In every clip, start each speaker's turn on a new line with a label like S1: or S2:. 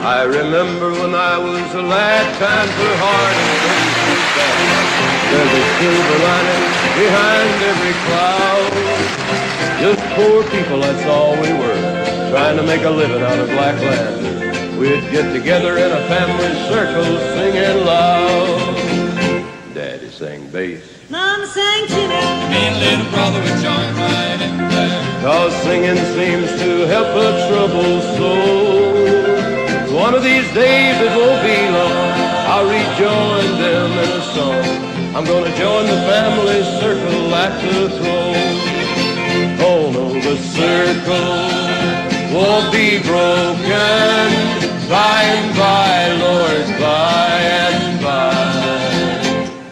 S1: I remember when I was a lad, times were hard and things were bad. There's a silver lining behind every cloud. Just poor people, that's all we were, trying to make a living out of black land. We'd get together in a family circle, singing loud. Daddy sang bass,
S2: Mama sang tenor,
S3: me and little brother would join right in there.
S1: 'cause singing seems to help a troubled soul. One of these days, it won't be long, I'll rejoin them in a song. I'm gonna join the family circle at the throne. Oh no, the circle won't be broken by and by, Lord, by and by.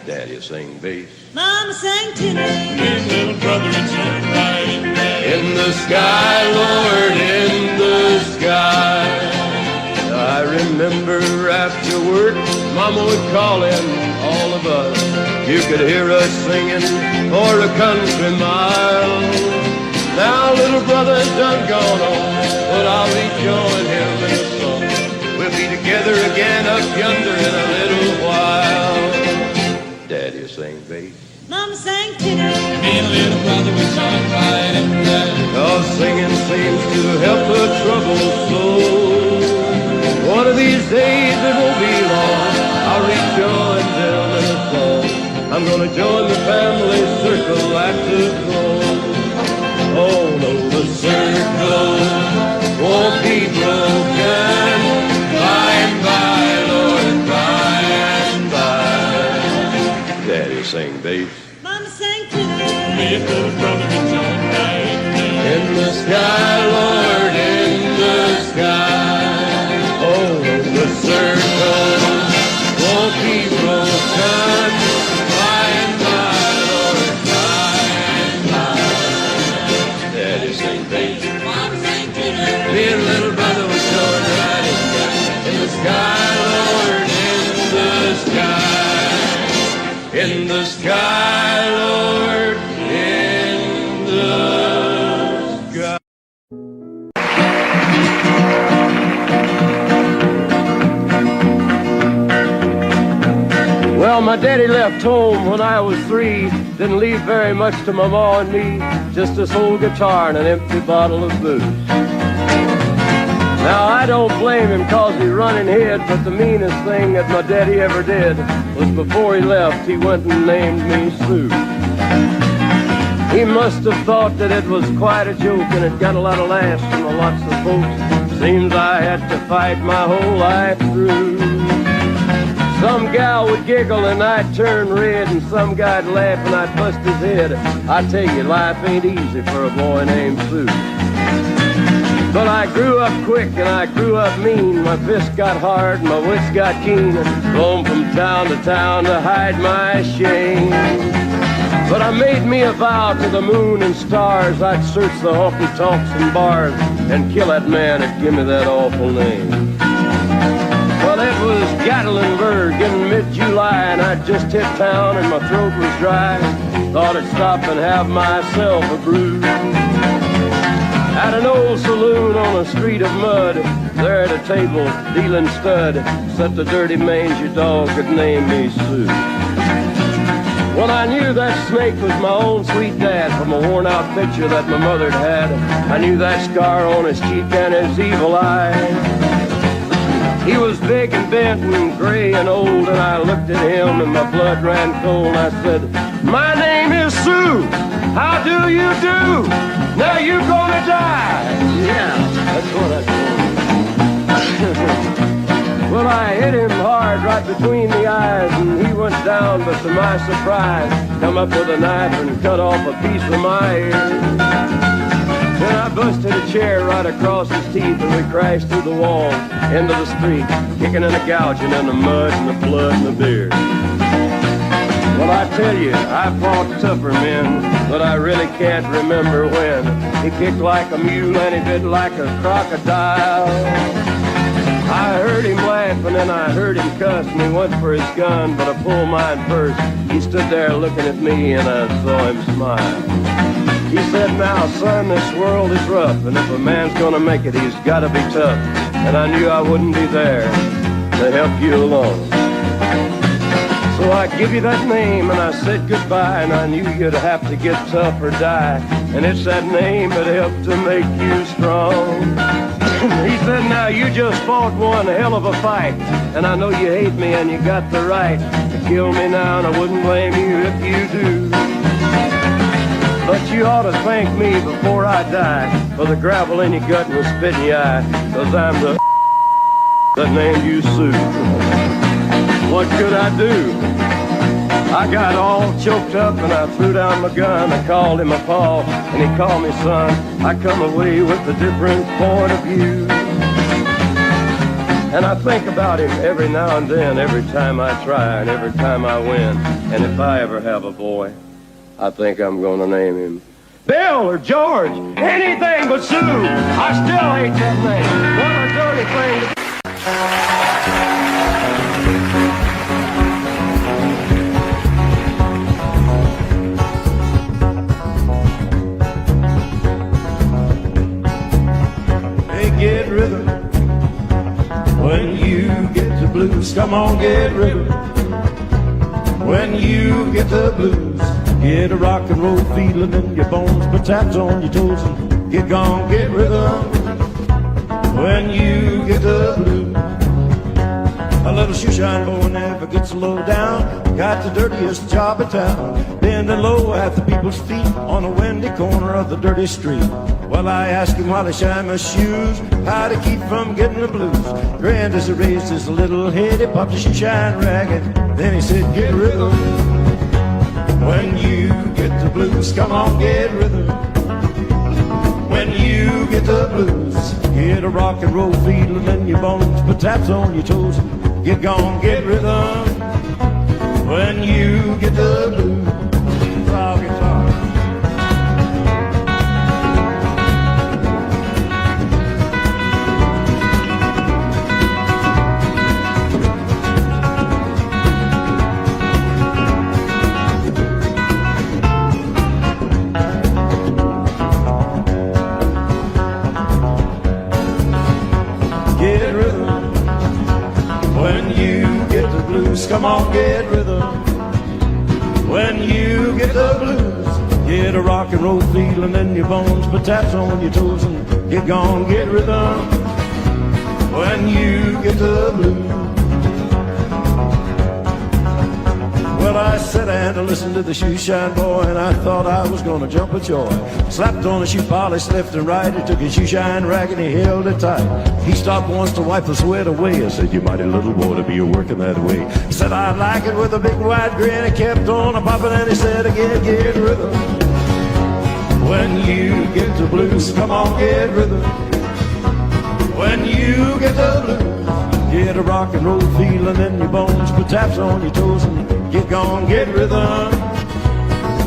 S1: Daddy sing bass,
S2: Mama sang tenor,
S3: Me and little brother would join right in there.
S1: in the sky, Lord, in the sky. I remember after work, Mama would call in all of us. You could hear us singing for a country mile. Now little brother's done gone on, but I'll rejoin him in a song. We'll be together again up yonder in a little while. Daddy sing bass,
S2: Mama sang tenor,
S3: Me and little brother would join right in there.
S1: 'cause singing seems to help a troubled soul. One of these days, it won't be long, I'll rejoin them in a song. I'm gonna join the family circle at the throne. Oh no, the circle won't be broken by and by, Lord, by and by. Daddy sing bass,
S2: Mama sang tenor,
S3: Me and little brother would join right in there.
S1: in the sky, Lord, in the sky. Oh, the circle won't be broken by and by, Lord, by and by. Daddy sing bass,
S2: Mama sang tenor,
S1: me and little brother was going right in the sky, Lord, in the sky. In the sky, Lord, in the sky. Well, my daddy left home when I was 3. Didn't leave very much to my ma and me. Just this old guitar and an empty bottle of booze. Now, I don't blame him 'cause he run and hid, but the meanest thing that my daddy ever did was before he left, he went and named me Sue. He must have thought that it was quite a joke and it got a lot of laughs from lots of folks. Seems I had to fight my whole life through. Some gal would giggle and I'd turn red, and some guy'd laugh and I'd bust his head. I tell you, life ain't easy for a boy named Sue. But I grew up quick and I grew up mean. My fists got hard and my wits got keen. Roamed from town to town to hide my shame. But I made me a vow to the moon and stars, I'd search the honky-tonks and bars and kill that man that give me that awful name. Well, it was Gatlinburg in mid-July, and I'd just hit town and my throat was dry. Thought I'd stop and have myself a brew. At an old saloon on a street of mud, there at a table, dealing stud, sat the dirty mangy dog that named me Sue. Well, I knew that snake was my own sweet dad from a worn-out picture that my mother'd had. I knew that scar on his cheek and his evil eye. He was big and bent and gray and old, and I looked at him and my blood ran cold. I said, "My name is Sue. How do you do? Now you're gonna die." Yeah, that's what I told him. Well, I hit him hard right between the eyes, and he went down, but to my surprise, come up with a knife and cut off a piece of my ear. Then I busted a chair right across his teeth, and we crashed through the wall into the street, kicking and a gouging in the mud and the blood and the beer. Well, I tell you, I fought tougher men, but I really can't remember when. He kicked like a mule and he bit like a crocodile. I heard him laugh and then I heard him cuss, and he went for his gun, but I pulled mine first. He stood there looking at me and I saw him smile. He said, now, son, this world is rough, and if a man's gonna make it, he's gotta be tough. And I knew I wouldn't be there to help you along. So I give you that name, and I said goodbye, and I knew you'd have to get tough or die. And it's that name that helped to make you strong. He said, now, you just fought one hell of a fight, and I know you hate me, and you got the right to kill me now, and I wouldn't blame you if you do. But you ought to thank me before I die for the gravel in your gut and the spit in your eye, 'cause I'm the that named you Sue. What could I do? I got all choked up and I threw down my gun. I called him a paw and he called me son. I come away with a different point of view. And I think about him every now and then, every time I try and every time I win. And if I ever have a boy, I think I'm gonna name him Bill or George, anything but Sue. I still hate that name. What a dirty thing to
S4: get rhythm when you get the blues. Come on, get rhythm when you get the blues. Get a rock and roll feeling in your bones, put taps on your toes and get gone, get rhythm when you get the blues. A little shoeshine boy never gets low down, got the dirtiest job in town, bending low at the people's feet on a windy corner of the dirty street. Well, I asked him while he shined my shoes how to keep from getting the blues. Grinned as he raised his little head, he popped his shoeshine ragged. Then he said, get rhythm when you get the blues. Come on, get rhythm when you get the blues. Get a rock and roll feeling in your bones, put taps on your toes, get gone, get rhythm when you get the blues. Oh, guitar. Come on, get rhythm when you get the blues. Get a rock and roll feeling in your bones, put taps on your toes and get gone, get rhythm when you get the blues. Well, I sat and listened to the shoeshine boy, and I thought I was gonna jump with joy. Slapped on the shoe polish left and right, he took his shoeshine rag and he held it tight. He stopped once to wipe the sweat away. I said, you mighty little boy to be working that way. He said, I like it with a big wide grin. He kept on a popping and he said again, get rhythm when you get the blues. Come on, get rhythm when you get the blues. Get a rock and roll feeling in your bones, put taps on your toes and get gone, get rhythm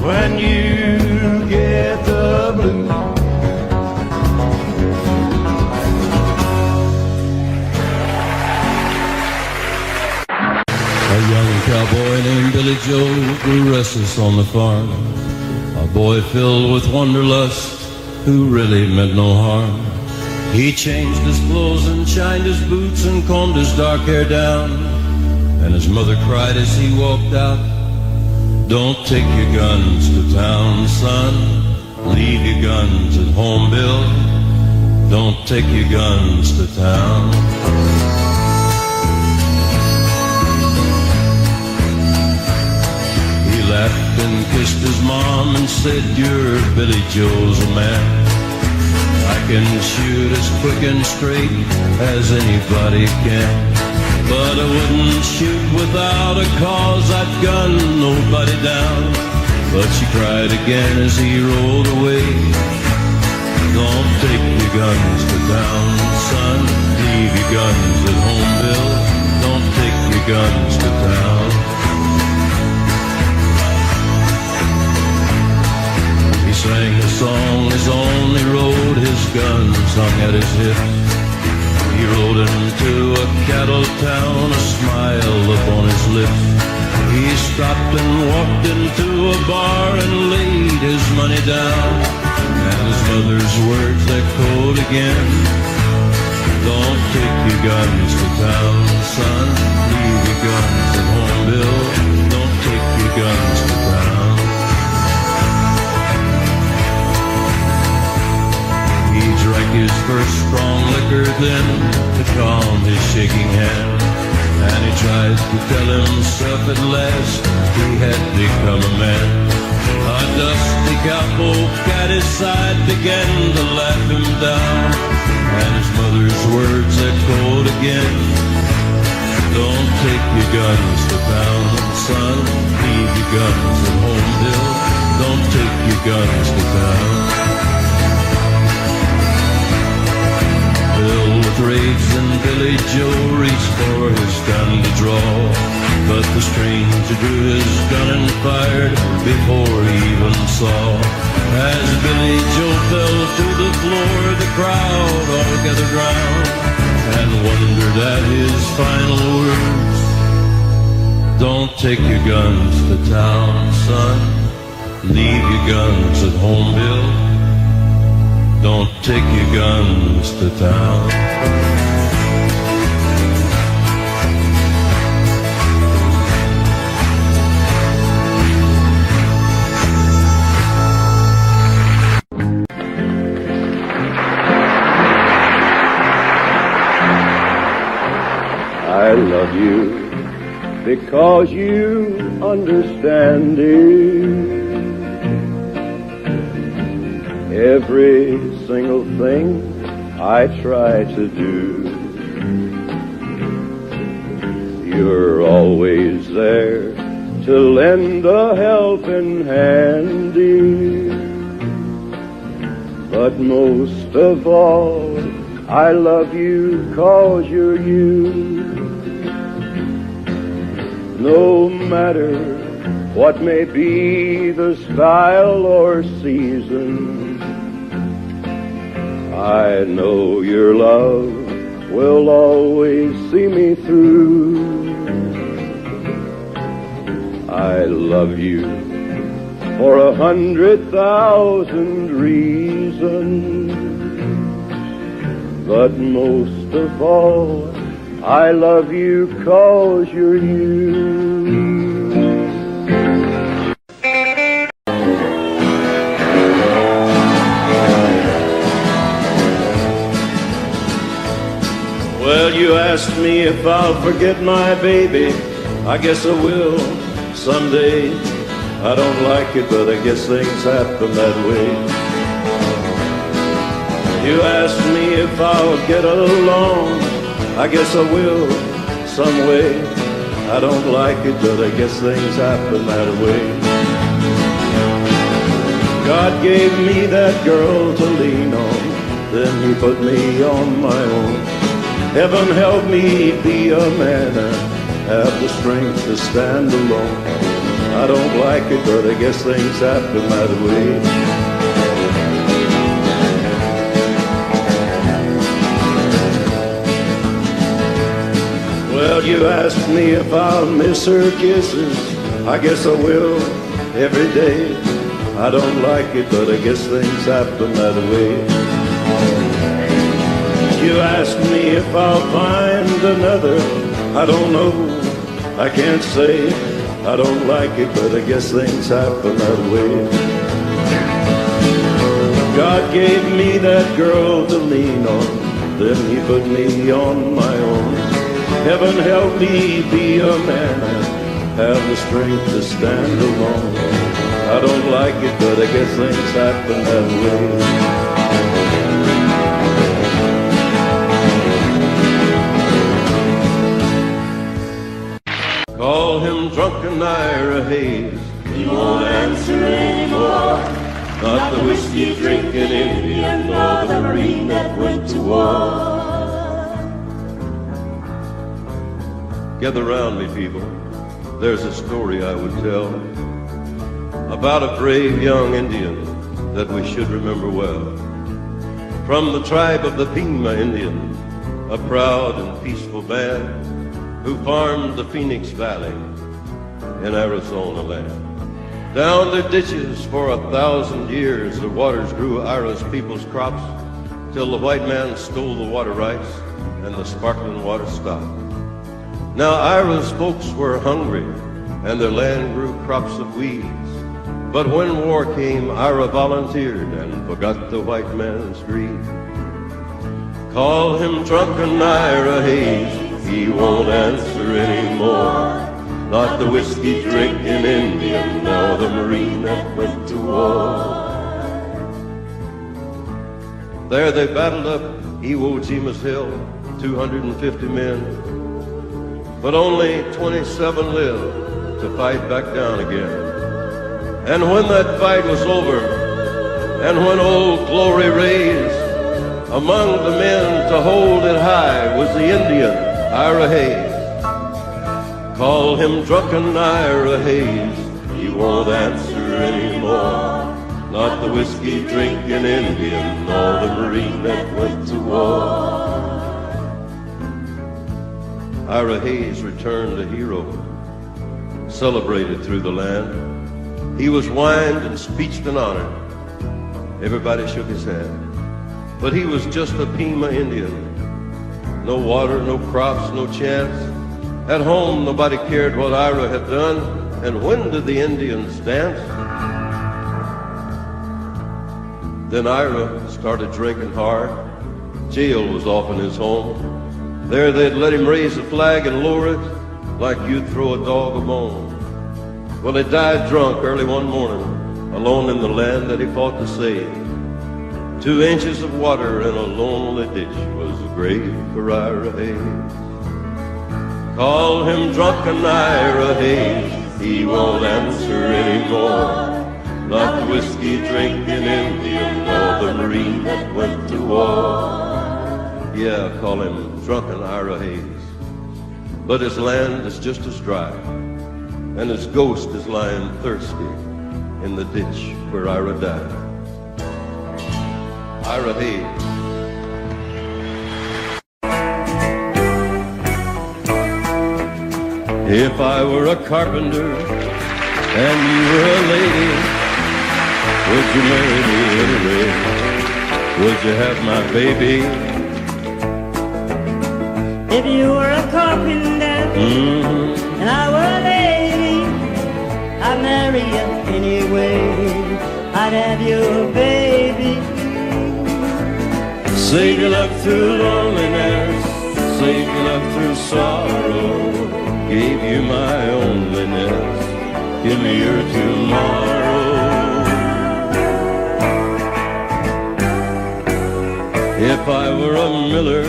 S4: when you get the blues.
S3: A young cowboy named Billy Joe grew restless on the farm. A boy filled with wanderlust who really meant no harm. He changed his clothes and shined his boots and combed his dark hair down. And his mother cried as he walked out, don't take your guns to town, son. Leave your guns at home, Bill. Don't take your guns to town. He laughed and kissed his mom and said, you're Billy Joe's a man. I can shoot as quick and straight as anybody can. But I wouldn't shoot without a cause, I'd gun nobody down. But she cried again as he rolled away, don't take your guns to town, son. Leave your guns at home, Bill. Don't take your guns to town. He sang a song as on he rode, his guns hung at his hips. He rode into a cattle town, a smile upon his lips. He He stopped and walked into a bar and laid his money down. And his mother's words echoed again. Don't take your guns to town, son. Leave your guns at home, Bill. Don't take your guns to town. He drank his first strong liquor then to calm his shaking hand. And he tried to tell himself at last he had become a man. A dusty cowpoke at his side began to laugh him down. And his mother's words echoed again. Don't take your guns to town, son. Leave your guns at home, Bill. Don't take your guns to town. Bill with rage and Billy Joe reached for his gun to draw. But the stranger drew his gun and fired before he even saw. As Billy Joe fell to the floor, the crowd all gathered round and wondered at his final words. Don't take your guns to town, son. Leave your guns at home, Bill. Don't take your guns to town.
S1: I love you because you understand it. Every single thing I try to do, you're always there to lend a helping hand, dear. But most of all, I love you 'cause you're you. No matter what may be the style or season, I know your love will always see me through. I love you for 100,000 reasons, but most of all, I love you 'cause you're you.
S4: Well, you asked me if I'll forget my baby. I guess I will someday. I don't like it, but I guess things happen that way. You asked me if I'll get along. I guess I will some way. I don't like it, but I guess things happen that way. God gave me that girl to lean on, then he put me on my own. Heaven help me be a man and have the strength to stand alone. I don't like it, but I guess things happen that way. Well, you asked me if I'll miss her kisses. I guess I will every day. I don't like it, but I guess things happen that way. You asked me if I'll find another. I don't know, I can't say. I don't like it, but I guess things happen that way. God gave me that girl to lean on, then he put me on my own. Heaven help me be a man and have the strength to stand alone. I don't like it, but I guess things happen that way.
S3: Call him drunken Ira Hayes.
S2: He won't answer anymore.
S3: Not the whiskey drinking Indian nor the Marine that went to war. Gather round me, people. There's a story I would tell about a brave young Indian that we should remember well. From the tribe of the Pima Indian, a proud and peaceful band who farmed the Phoenix Valley.
S1: in Arizona land. Down the ditches for 1,000 years, the waters grew Ira's people's crops, till the white man stole the water rights and the sparkling water stopped. Now Ira's folks were hungry, and their land grew crops of weeds. But when war came, Ira volunteered and forgot the white man's greed. Call him drunken Ira Hayes, he won't answer anymore. Not the whiskey drinking Indian, nor the Marine that went to war. There they battled up Iwo Jima's hill, 250 men, but only 27 lived to fight back down again. And when that fight was over, and when Old Glory raised, among the men to hold it high was the Indian, Ira Hayes. Call him drunken Ira Hayes, he won't answer anymore. Not the whiskey drinking Indian, nor the Marine that went to war. Ira Hayes returned a hero, celebrated through the land. He was wined and speeched and honored. Everybody shook his hand. But he was just a Pima Indian. No water, no crops, no chance. At home, nobody cared what Ira had done. And when did the Indians dance? Then Ira started drinking hard. Jail was often his home. There they'd let him raise a flag and lower it like you'd throw a dog a bone. Well, he died drunk early one morning, alone in the land that he fought to save. 2 inches of water in a lonely ditch was a grave for Ira Hayes. Call him drunken Ira Hayes, he won't answer anymore. Not the whiskey drinking Indian, nor the Marine that went to war. Yeah, call him drunken Ira Hayes. But his land is just as dry, and his ghost is lying thirsty in the ditch where Ira died. Ira Hayes. If I were a carpenter and you were a lady, would you marry me anyway? Would you have my baby?
S5: If you were a carpenter and I were a lady, I'd marry you anyway. I'd have your baby.
S1: Save your love through loneliness, save your love through sorrow. Gave you my onlyness, give me your tomorrow. If I were a miller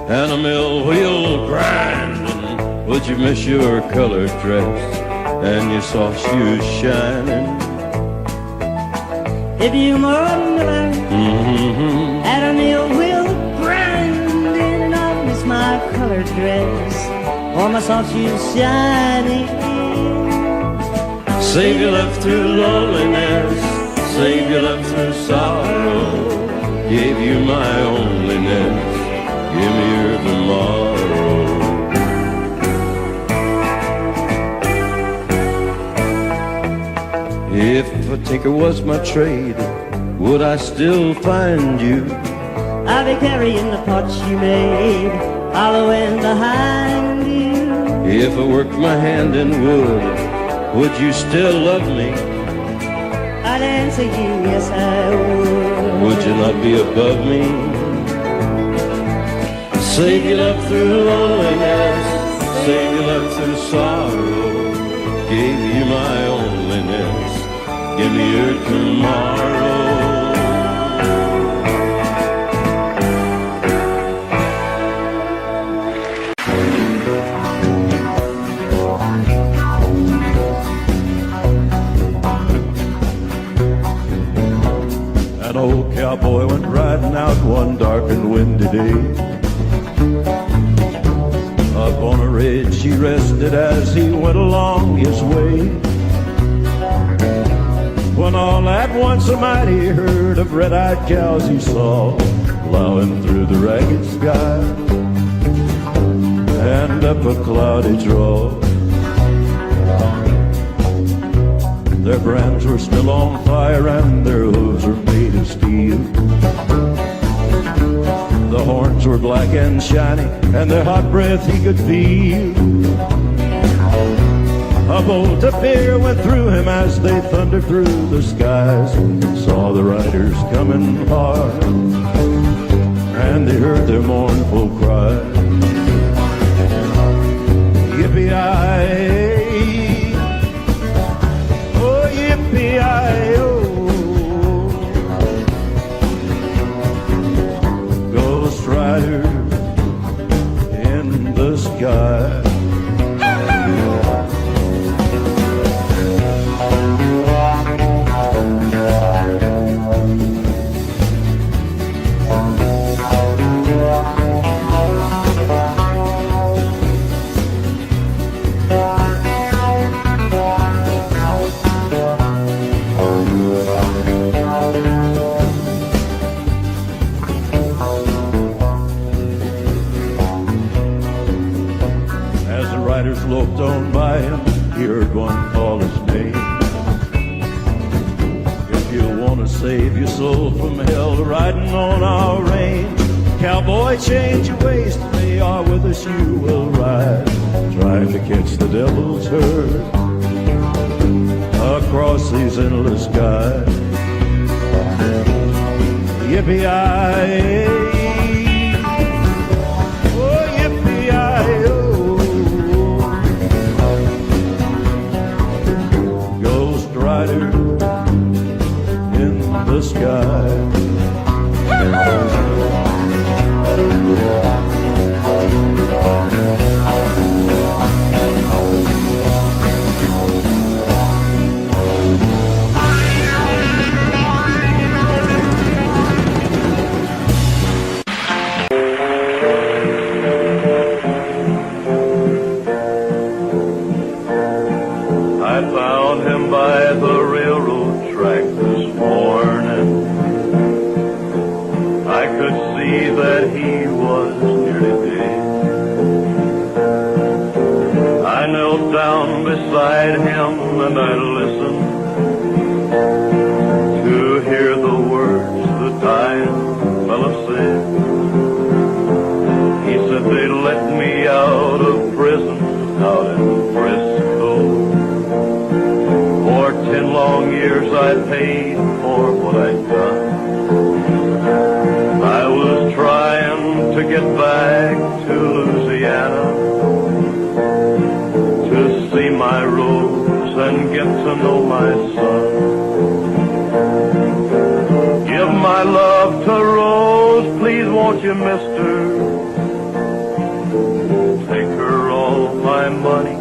S1: and a mill wheel grinding, would you miss your colored dress and your soft shoes shining?
S5: If you were a miller and a mill wheel grinding, and I'd miss my colored dress or my soft shoes shining.
S1: Save your love through loneliness, save your love through sorrow. Gave you my onlyness, give me your tomorrow. If a tinker was my trade, would I still find you?
S5: I'd be carrying the pots you made, following behind you.
S1: If I worked my hand in wood, would you still love me?
S5: I'd answer you, yes I would.
S1: Would you not be above me? Save your love through loneliness, save your love through sorrow. Gave you my onlyness, give me your tomorrow.
S4: An old cowboy went riding out one dark and windy day. Up on a ridge he rested as he went along his way, when all at once a mighty herd of red-eyed cows he saw plowing through the ragged sky and up a cloudy draw. Their brands were still on fire and their hooves were made of steel. The horns were black and shiny and their hot breath he could feel. A bolt of fear went through him as they thundered through the skies. Saw the riders coming hard and they heard their mournful cry. Yippee-yi, oh yippee-yi-oh. Ghost rider in the sky. Loped on by him, he heard one call his name. If you want to save your soul from hell, riding on our range, cowboy, change your ways, they are with us, you will ride. Trying to catch the devil's herd across these endless skies. Yippee-yi, oh yippee-yi-oh. Rider in the sky.
S2: I found him by the railroad track this morning. I could see that he was nearly dead. I knelt down beside him and I listened to hear the words the dying fella said. He said they let me out of prison out in Frisco. For 10 long years I paid for what I'd done. I was trying to get back to Louisiana to see my Rose and get to know my son. Give my love to Rose, please won't you, mister? Take her all my money,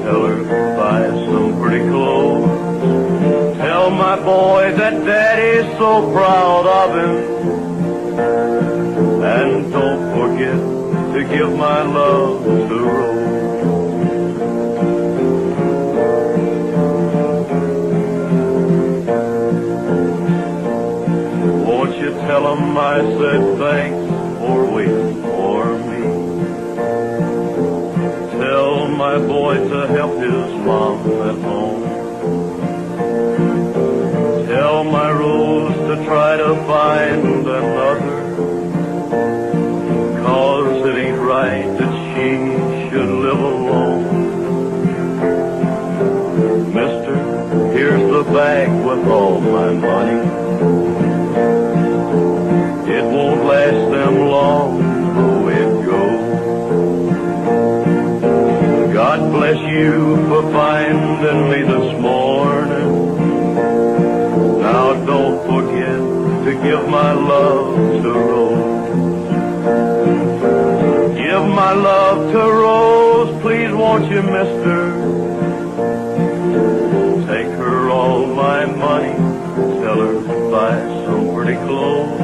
S2: tell her buy some pretty clothes. Tell my boy that Daddy's so proud of him. And don't forget to give my love to Rose. Won't you tell him I said thanks for waiting for me. Tell my boy to help his mom at home. Tell my Rose to try to find another, 'cause it ain't right that she should live alone. Mister, here's the bag with all my money. It won't last them long, though it goes. God bless you for finding me this morning. Now don't forget to give my love to Rose. Give my love to Rose, please won't you, mister? Take her all my money, tell her buy some pretty clothes.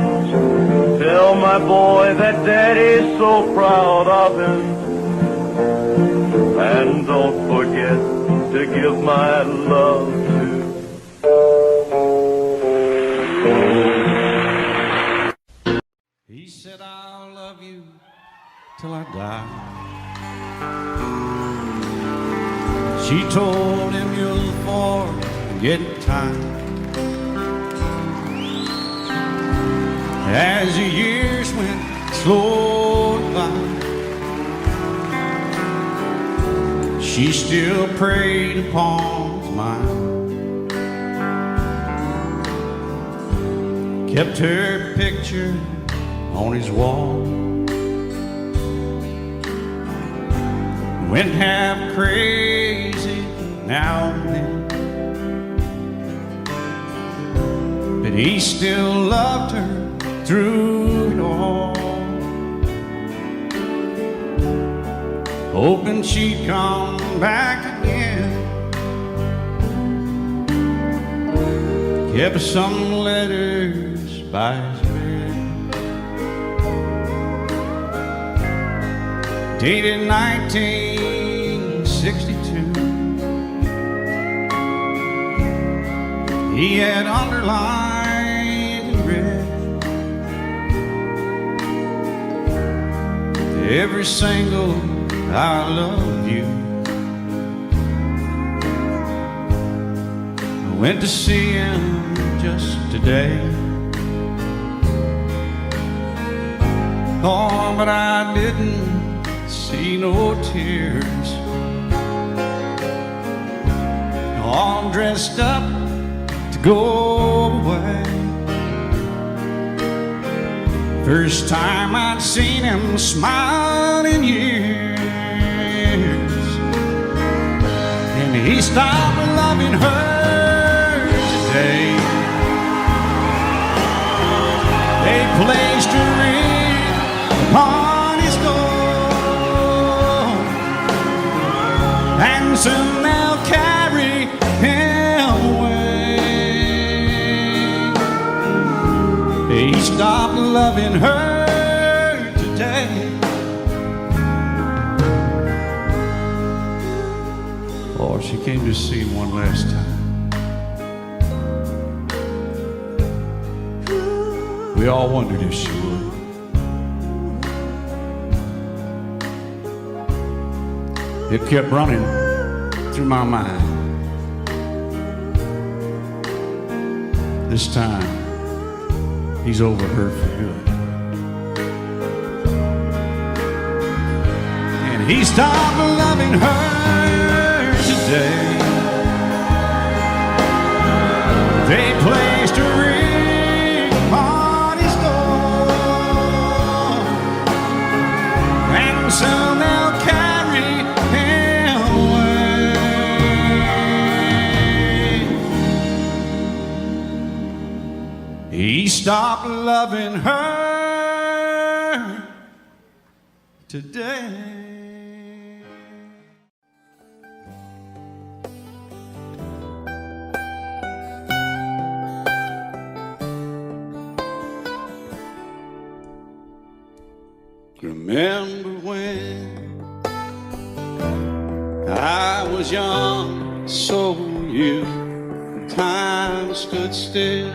S2: Tell my boy that Daddy's so proud of him. And don't forget to give my love to
S4: He said, I'll love you till I die. She told him, you'll getting tired. As the years went slowly by, she still preyed upon his mind. Kept her picture on his wall. Went half crazy now and then, but he still loved her through it all, hoping she'd come back again. Kept some letters by his bed, dated 1962. He had underlined in red every single I love you. I went to see him just today. Oh, but I didn't see no tears. All dressed up to go away. First time I'd seen him smile in years, and he stopped loving her today. They placed a ring upon his door, and soon they'll carry him away. He stopped loving her today. Oh, she came to see him one last time. We all wondered if she would. It kept running through my mind. This time, he's over her for good. And he stopped loving her today. They placed a ring on his door, and soon they'll carry him away. He stopped loving her today. Remember when I was young, so were you. Time stood still.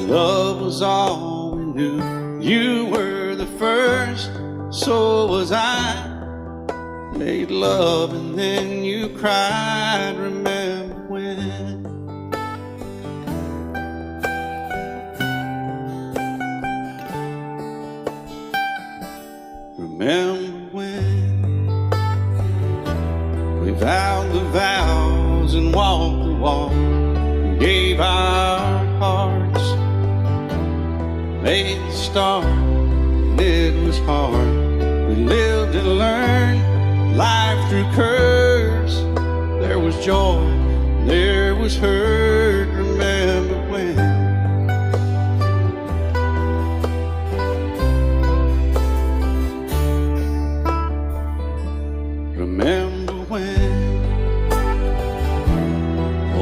S4: Love was all we knew. You were the first, so was I. Made love and then you cried. Remember when? Remember when we vowed the vows and walked the walk, and gave our hearts, made the start, and it was hard. We lived and learned life through curves. There was joy, there was hurt. Remember when? Remember when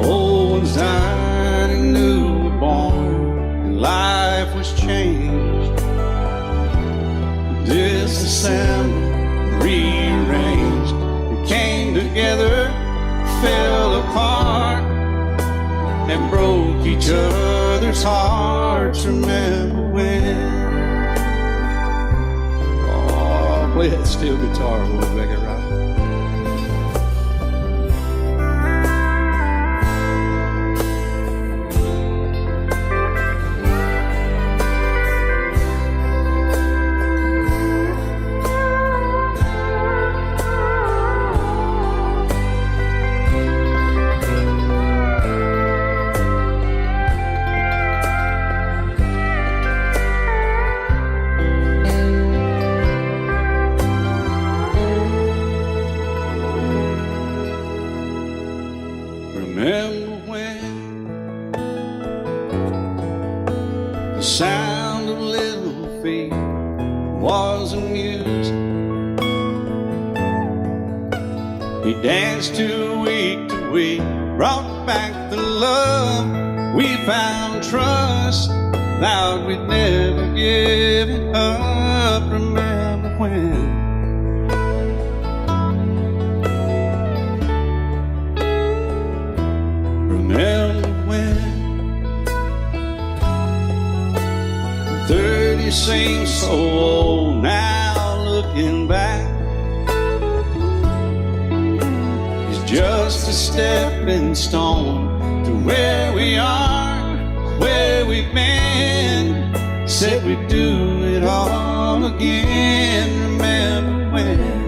S4: old ones died and new were born, and life was changed, disassembled, rearranged. We came together, fell apart, and broke each other's hearts. Remember when? Oh, play that steel guitar, we'll make it right. was a muse. He danced to week, brought back the love. We found trust, vowed we'd never give it up. Remember when? Remember when? 30 seems so old now, looking back. It's just a stepping stone to where we are, where we've been. Said we'd do it all again. Remember when?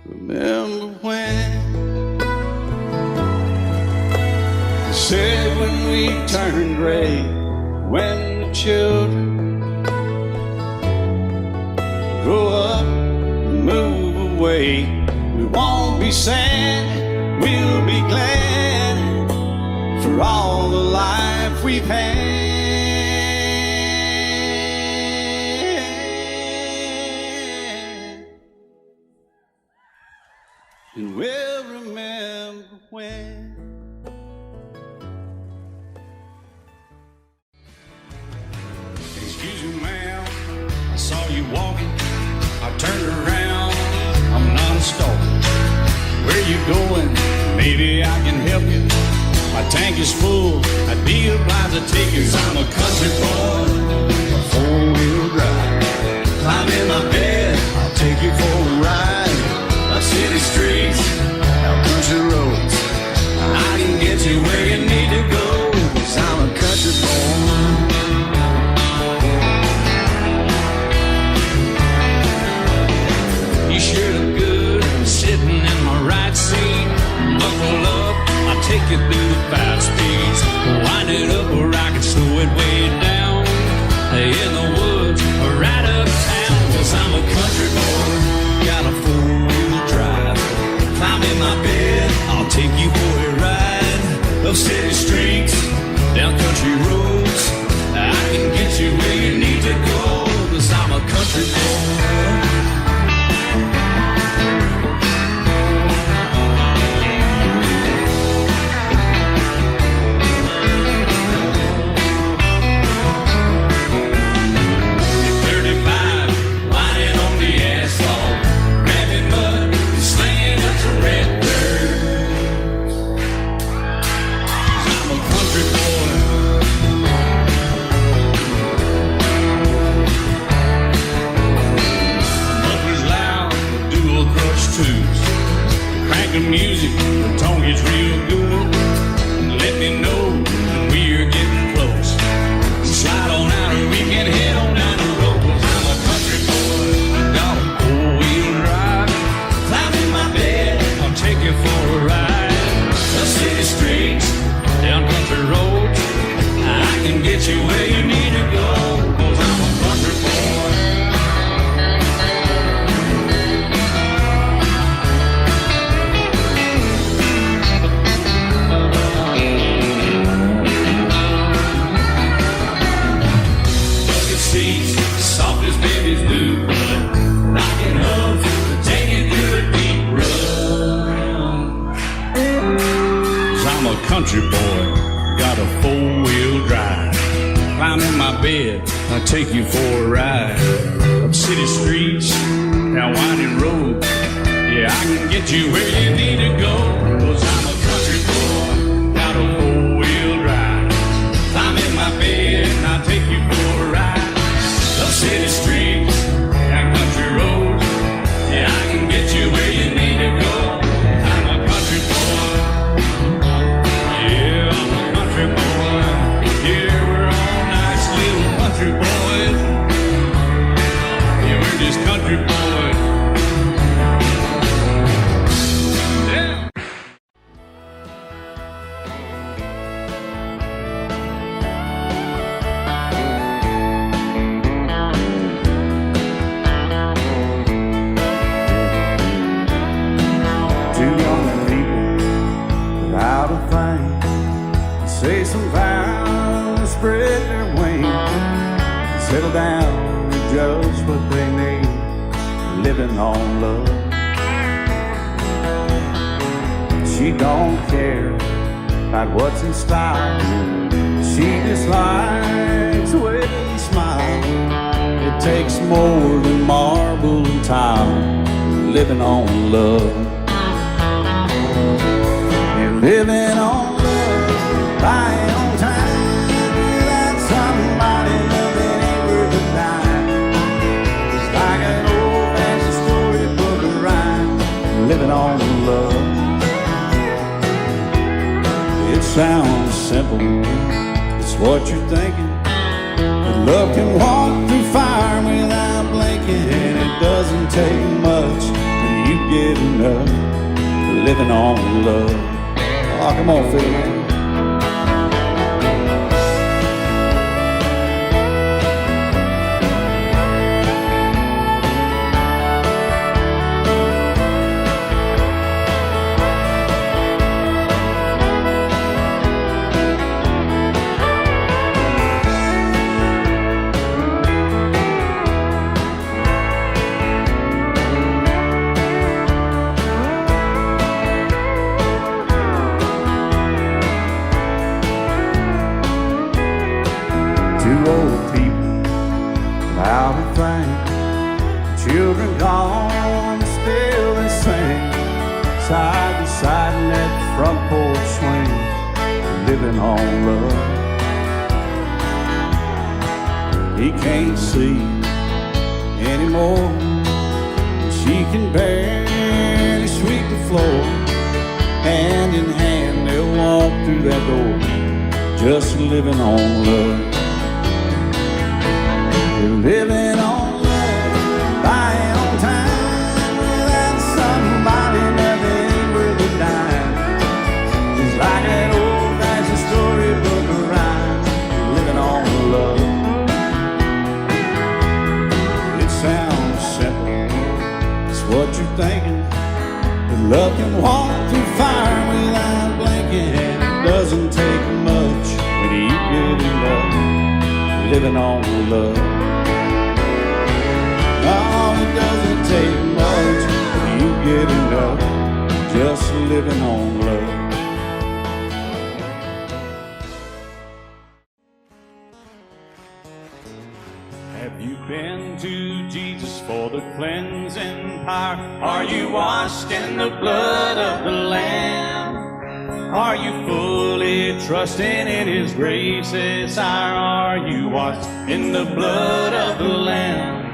S4: Remember when? Said when we turned gray, when the children grow up and move away, we won't be sad, we'll be glad for all the life we've had. And we'll remember when. Excuse me, ma'am, I saw you walking. I turned around, I'm not a stalker. Where you going? Maybe I can help you. My tank is full, I'd be obliged to take you. 'Cause I'm a country boy, a four-wheel drive. Climb in my bed, I'll take you for a ride. Up city streets, out country roads, I can get you where you need to go. 'Cause I'm a country boy. You sure look good sitting in my right seat. Buckle up, I'll take you through the 5 speeds. Wind it up where I can slow it way down. In the woods or right uptown. 'Cause I'm a country boy, got a four-wheel drive. Climb in my bed, I'll take you for a ride. Up city streets, down country roads, I can get you where you need to go. 'Cause I'm a country boy. Music, the tone gets real good. Let me know when we're getting close. Slide on out and we can head on down the road. 'Cause I'm a country boy, got a four-wheel drive. Climb in my bed, I'll take you for a ride. Up city streets, down country roads, I can get you where you need to go. 'Cause I'm a country boy. Soft as baby's blue, rocking up, take it through a deep run. 'Cause I'm a country boy, got a four-wheel drive. Climb in my bed, I'll take you for a ride. Up city streets, down winding roads, yeah, I can get you where you need to go. 'Cause I'm a country boy, got a four-wheel drive. Climb in my bed, I'll take you for a ride. Up city streets, down country roads, yeah, I can get you where you need to go. I'm a country boy, yeah, I'm a country boy. Yeah, we're all nice little country boys. Yeah, we're just country boys. Yeah. say some vows, spread their wings, settle down to just what they need, living on love. She don't care about what's in style. She just likes the way you smile. It takes more than marble and tile, living on love. You're living on love, buying on time, without somebody loving ain't worth a dime. It's like an old-fashioned storybook of rhyme, living on love. It sounds simple, it's what you're thinking, but love can walk through fire without blinking, and it doesn't take much till you get enough, living on love. Oh, come on, fiddle man. Two old people loud and frank, children gone, still they sing, side by side in that front porch swing, living on love. He can't see anymore, she can barely sweep the floor. Hand in hand they'll walk through that door, just living on love. You're living on love, buying on time, without somebody nothing ain't worth a dime. It's like that old-fashioned storybook of rhyme, living on love. It sounds simple, it's what you're thinking, but love can walk through fire without blinking, and it doesn't take much when you get enough, living on love. Oh, it doesn't take much when you get enough, just living on love. Have you been to Jesus for the cleansing power? Are you washed in the blood of the Lamb? Are you fully trusting in His graces? Are you washed in the blood of the Lamb?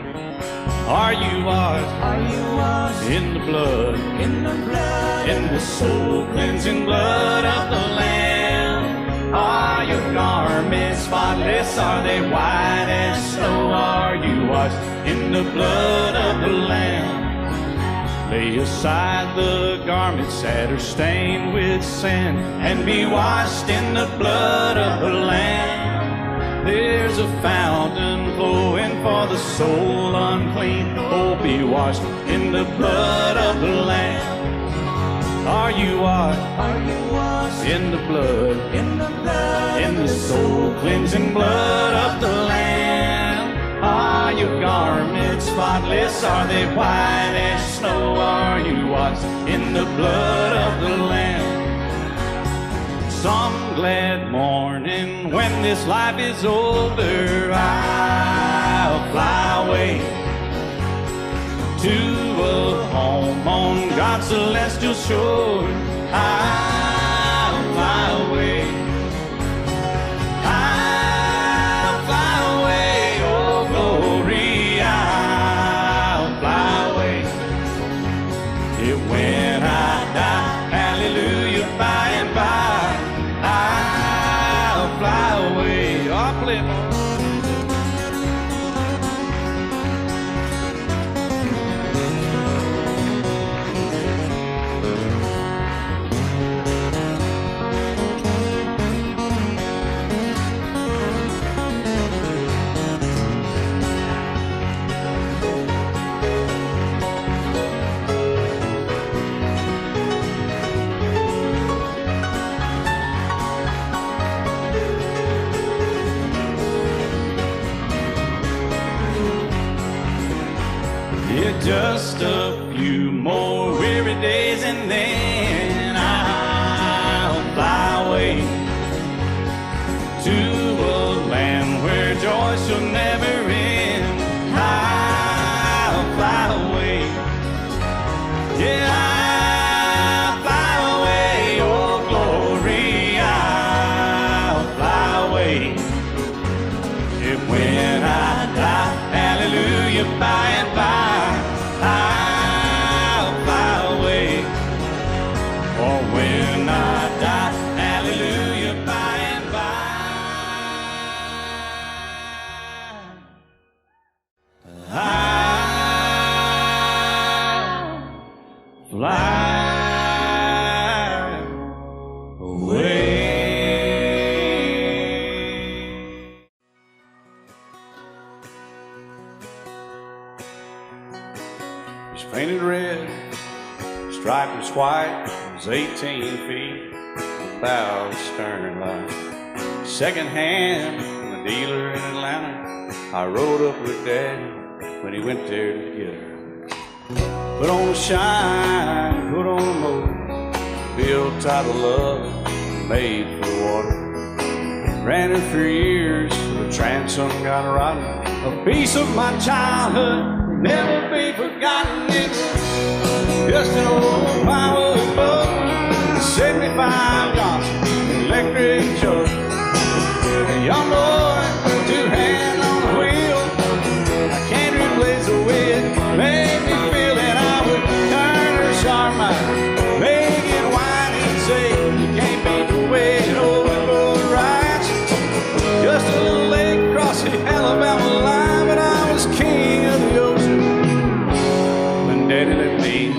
S4: Are you washed in the blood, in the soul cleansing blood of the Lamb? Are your garments spotless? Are they white as snow? Are you washed in the blood of the Lamb? Lay aside the garments that are stained with sin, and be washed in the blood of the Lamb. There's a fountain flowing for the soul unclean. Oh, be washed in the blood of the Lamb. Are you washed in the blood, in the soul cleansing blood of the Lamb? Are your garments spotless? Are they white as snow? Are you washed in the blood of the Lamb? Some glad morning when this life is over, I'll fly away to a home on God's celestial shore. I'll fly away. I'll fly away, oh glory, I'll fly away. Yeah, when I die, hallelujah, by and by, I'll fly away. I'll play more. Just a few more weary days and then I'll fly away to a land where joy shall never end. I'll fly away, yeah, I'll fly away, oh glory, I'll fly away. Yeah, when I die, hallelujah, by and by, I'll fly away. For when I die, hallelujah, by and by, I'll fly away. It's painted red, striped was white, it was 18 feet, about stern line. Second hand from a dealer in Atlanta, I rode up with Daddy when he went there to get her. Put on a shine, put on a motor, built tight of love, made for the water. Ran her for years, the transom got rotten. A piece of my childhood will never be forgotten. It's just an old firewood boat, 75 Johnson electric jug. A young boy, two hands on the wheel. I can't replace the way it made me feel that I would turn her sharp mind, make it whine and say, you can't beat the way an old boat rides. Just a little lake across the Alabama line, but I was king of the ocean when Daddy let me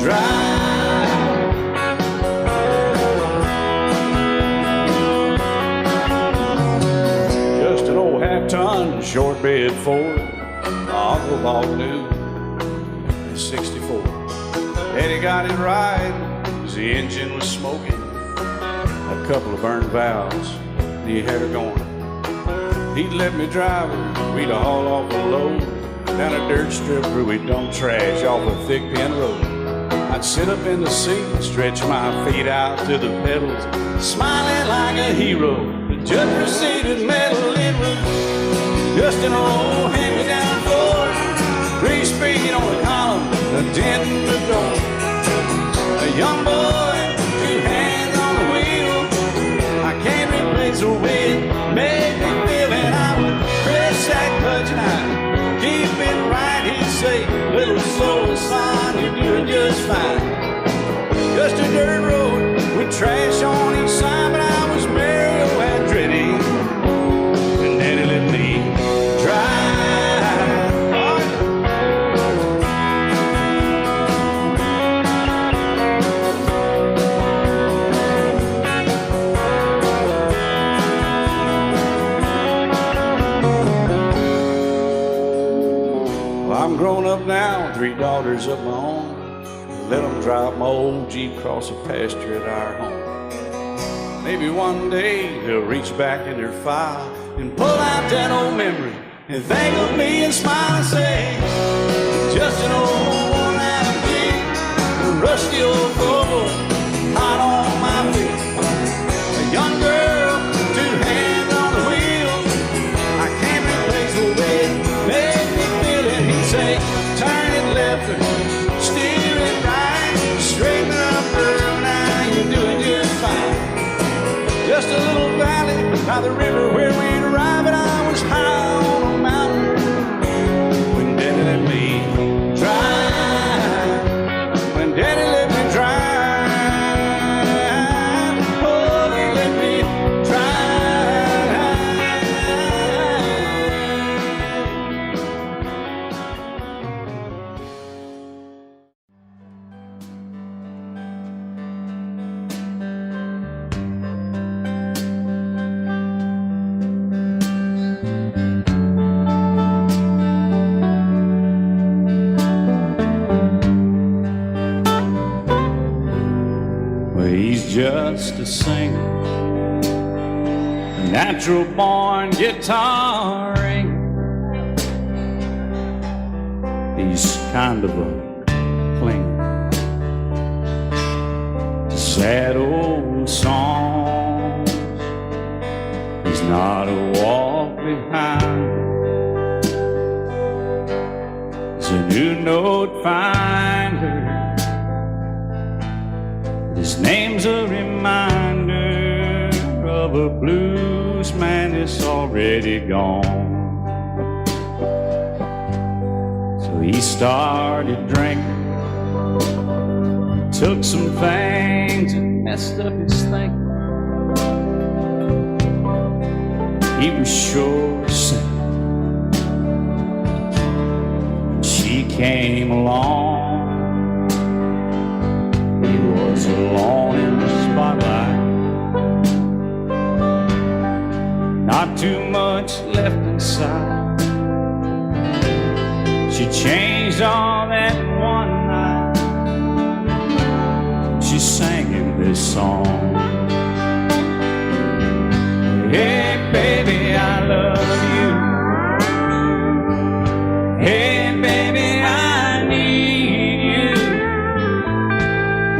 S4: drive. Just an old half-ton short bed Ford, my uncle bought new in '64. Daddy got it right, cause the engine was smoking, a couple of burned valves, and he had her going. He'd let me drive her, we'd haul off a load down a dirt strip where we'd dump trash off a thick pin road. I'd sit up in the seat and stretch my feet out to the pedals, smiling like a hero. The judge proceeded metal, it was just an old hand-me-down Ford, 3-speed on the column, a dent in the door. A young boy, two hands on the wheel, I can't replace the way it made me feel. And I would press that clutch and I'd keep it right. He'd say, little slow, son, you're doing just fine. Just a dirt road with trash on each side, but I was merry, oh, and dready, and Daddy let me drive. I'm grown up now, 3 daughters of my own. Let them drive my old Jeep across the pasture at our home. Maybe one day they'll reach back in their file and pull out that old memory and think of me and smile and say, just an old worn-out Jeep, a rusty old Volvo, hot on my feet. A young girl, 2 hands on the wheel, I can't replace the way it made me feel. And he'd say, turn it left or steer it right, straighten up girl, now you're doing just fine. Just a little valley by the river where we'd arrive, and I was high on a mountain when Daddy let me drive. When Daddy let me drive, oh, he let me drive. He's just a singer, natural born guitaring. He's kind of a clinger to sad old songs. He's not a walk behind. He's a new note finder. His name's a reminder of a blues man that's already gone. So he started drinking, took some things and messed up his thinking. He was sure sick. She came along. He was alone in the spotlight. Not too much left inside. She changed all that in one night. She sang him this song. Hey baby, I love you. Hey baby, I need you.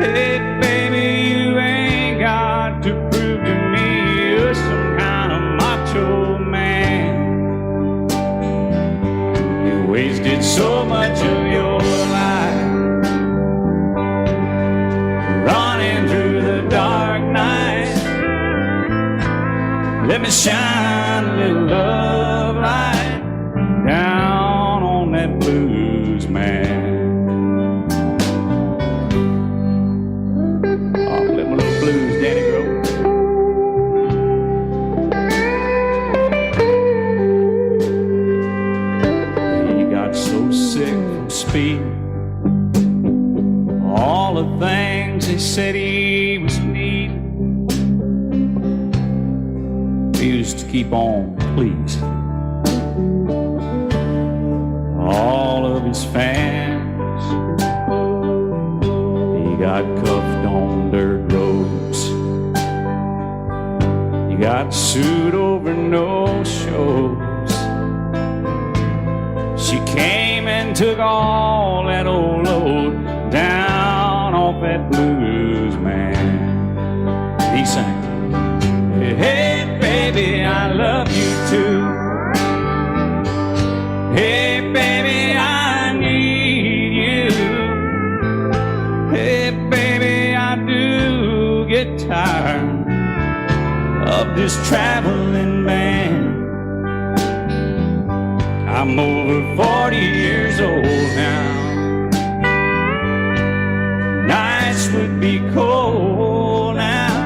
S4: Hey baby, you ain't got to prove to me you're some kind of macho man. You wasted so much of your life running through the dark night. Let me shine a little love light down on that blues man. Oh, let my little blues daddy grow. He got so sick from speed. All the things they said he was needing. Used to keep on pleasing all of his fans. He got cuffed on dirt roads. He got sued over no shows. She came and took all that old load down off that blues man. He sang, hey baby, I love you too. Hey baby, I need you. Hey baby, I do get tired of this traveling man. I'm over 40 years old now. Nights would be cold now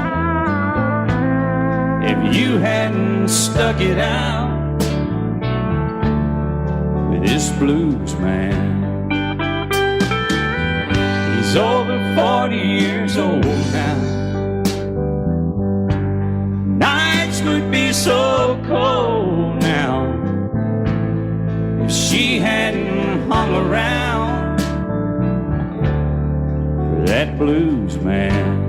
S4: if you hadn't stuck it out with this blues man. He's over 40 years old now. Nights would be so cold now if she hadn't hung around for that blues man.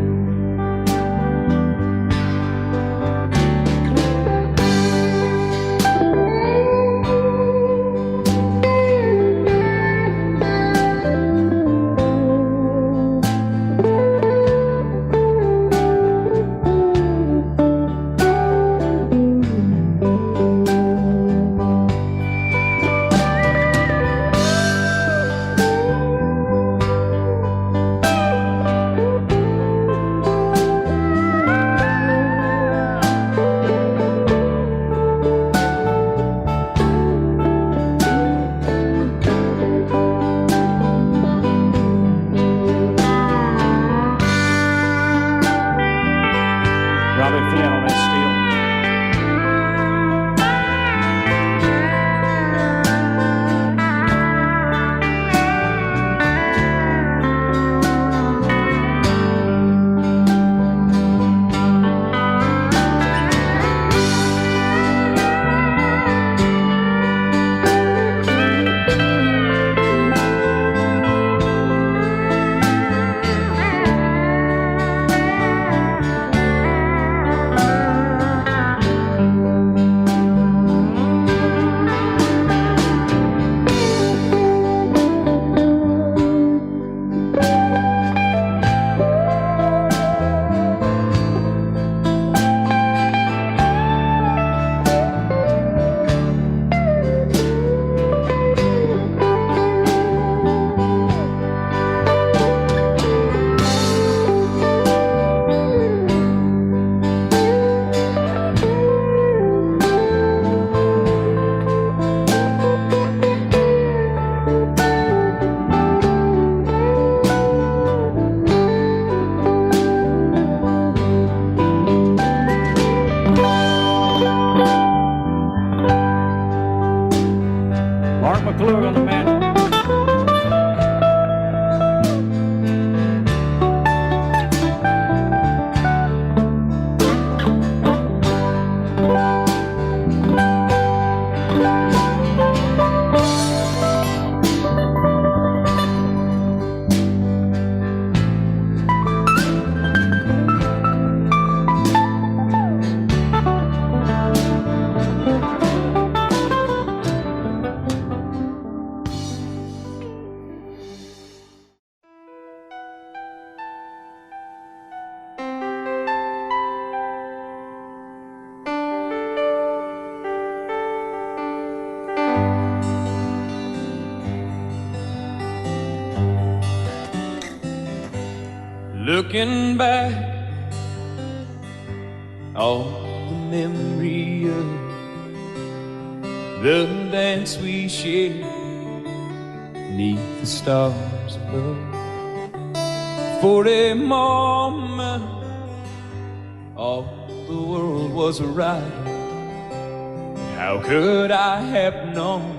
S6: Looking back, all the memory of the dance we shared 'neath the stars above. For a moment, all the world was right. How could I have known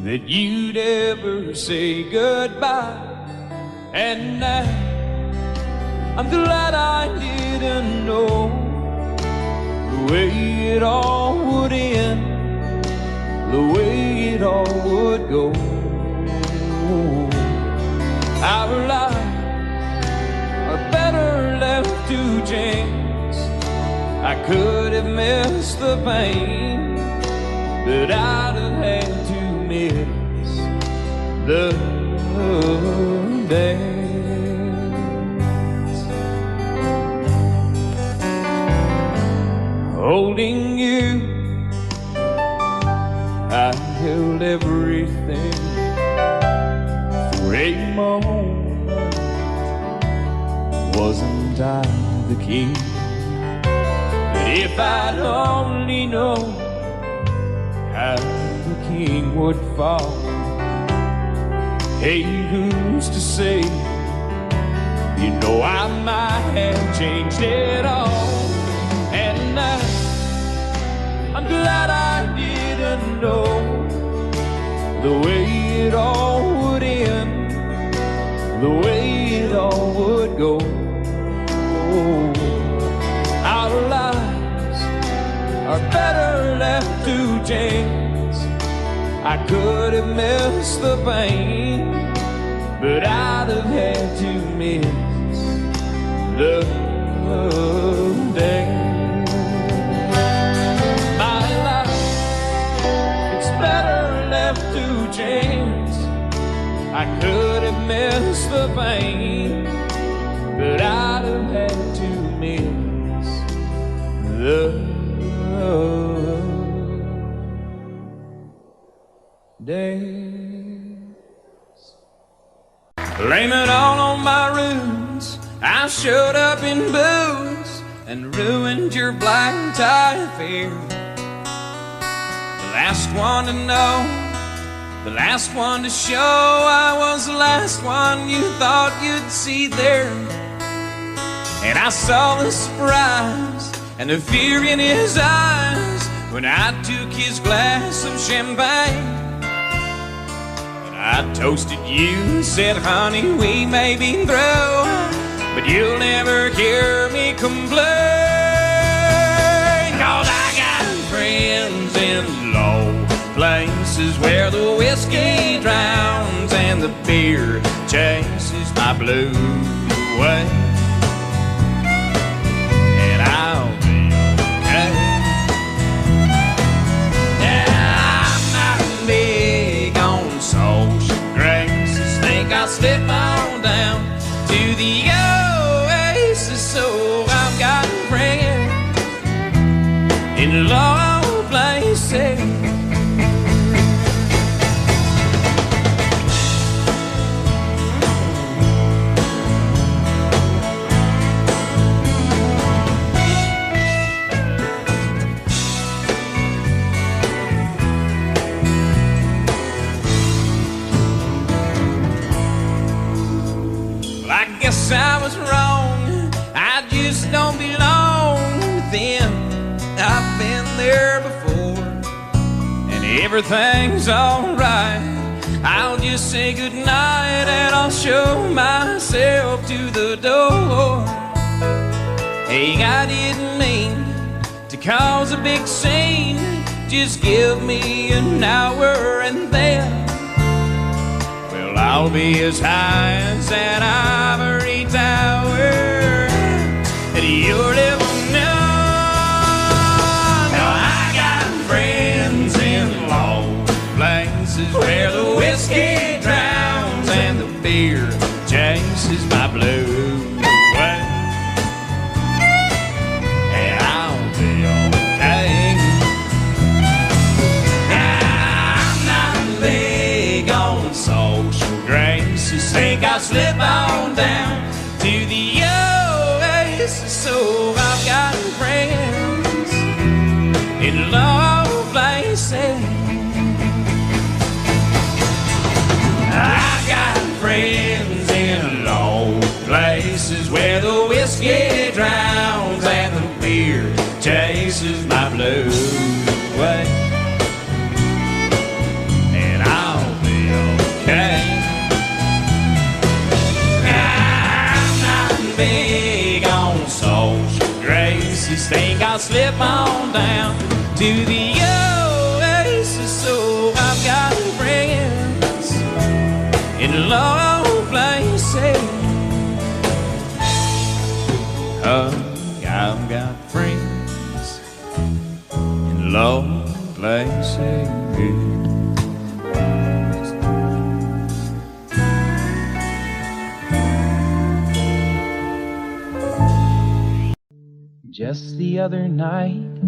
S6: that you'd ever say goodbye? And now I'm glad I didn't know the way it all would end, the way it all would go. Our lives are better left to chance. I could have missed the pain, but I'd have had to miss the dance. Holding you, I held everything. For a moment, wasn't I the king? But if I'd only known how the king would fall, hey, who's to say? You know I might have changed it all. And I'm glad I didn't know the way it all would end, the way it all would go. Our lives are better left to chance. I could have missed the pain, but I'd have had to miss the day. My life, it's better left to chance. I could have missed the pain, but I'd have had to miss the days. Blame it all on my roots. I showed up in booze and ruined your black tie affair. The last one to know, the last one to show, I was the last one you thought you'd see there. And I saw the surprise and the fear in his eyes when I took his glass of champagne. And I toasted you and said, honey, we may be through, but you'll never hear me complain. 'Cause I got friends in low places where the whiskey drowns and the beer chases my blues away. And I'll be okay. Yeah, I'm not big on social graces. Think I'll slip on down to the oasis. So I've got friends in low places. I was wrong, I just don't belong with them. I've been there before, and everything's alright. I'll just say goodnight and I'll show myself to the door. Hey, I didn't mean to cause a big scene. Just give me an hour and then I'll be as high as that ivory tower that you'll ever know. Now I got friends in low places where the whiskey drowns and the beer chases my blues away. And I'll be okay. I'm not big on social graces. Think I'll slip on down to oasis, so I've got friends in low places. I got friends in low places where the whiskey drowns and the beer chases my blues away. And I'll be okay. I'm not big on social graces. Think I'll slip on down to the oasis, so I've got friends in low places. I've got friends in low places.
S7: Just the other night,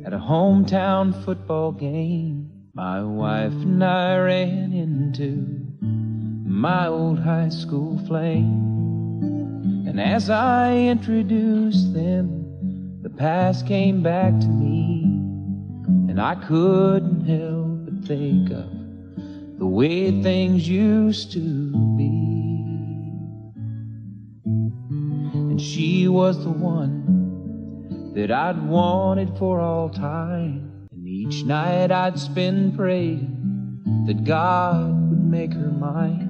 S7: at a hometown football game, my wife and I ran into my old high school flame. And as I introduced them, the past came back to me, and I couldn't help but think of the way things used to be. And she was the one that I'd wanted for all time, and each night I'd spend praying that God would make her mine.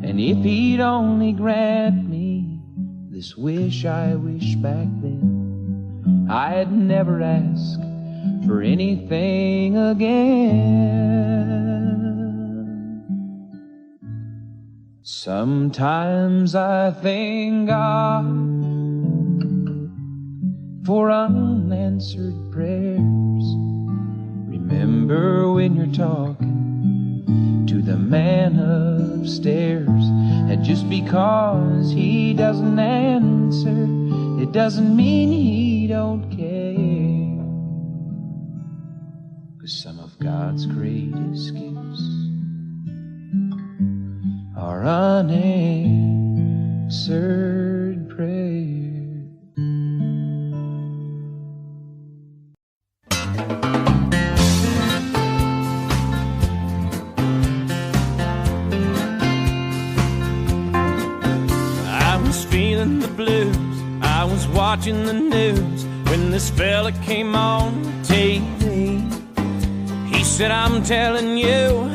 S7: And if he'd only grant me this wish I wished back then, I'd never ask for anything again. Sometimes I thank God for unanswered prayers. Remember when you're talking to the man upstairs, and just because he doesn't answer, it doesn't mean he don't care. 'Cause some of God's greatest gifts are unanswered prayers.
S6: The blues, I was watching the news when this fella came on TV. He said, I'm telling you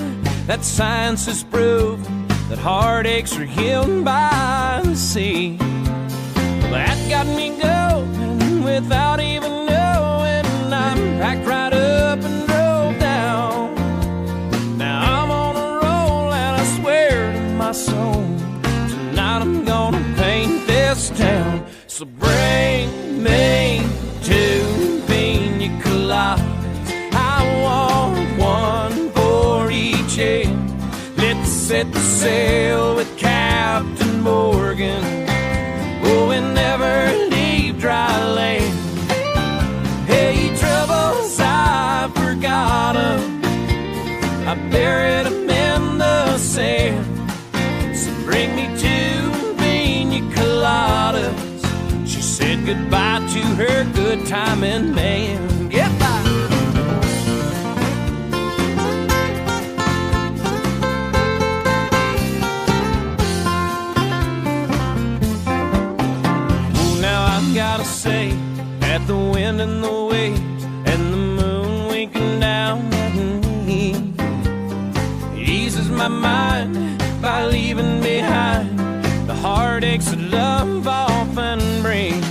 S6: that science has proven that heartaches are healed by the sea. Well, that got me going without even knowing. I packed right up and drove down. Now I'm on a roll and I swear to my soul, tonight I'm gonna paint this town. So bring me 2 pina coladas. I want one for each head. Let's set the sail with Captain Morgan. Oh, and never leave dry land. Hey, troubles, I forgot 'em. I buried 'em in the sand. So bring me 2 pina coladas. She said goodbye to her good timing man. Goodbye. Oh, now I've gotta say that the wind and the waves and the moon winking down at me eases my mind by leaving behind the heartaches that love often brings.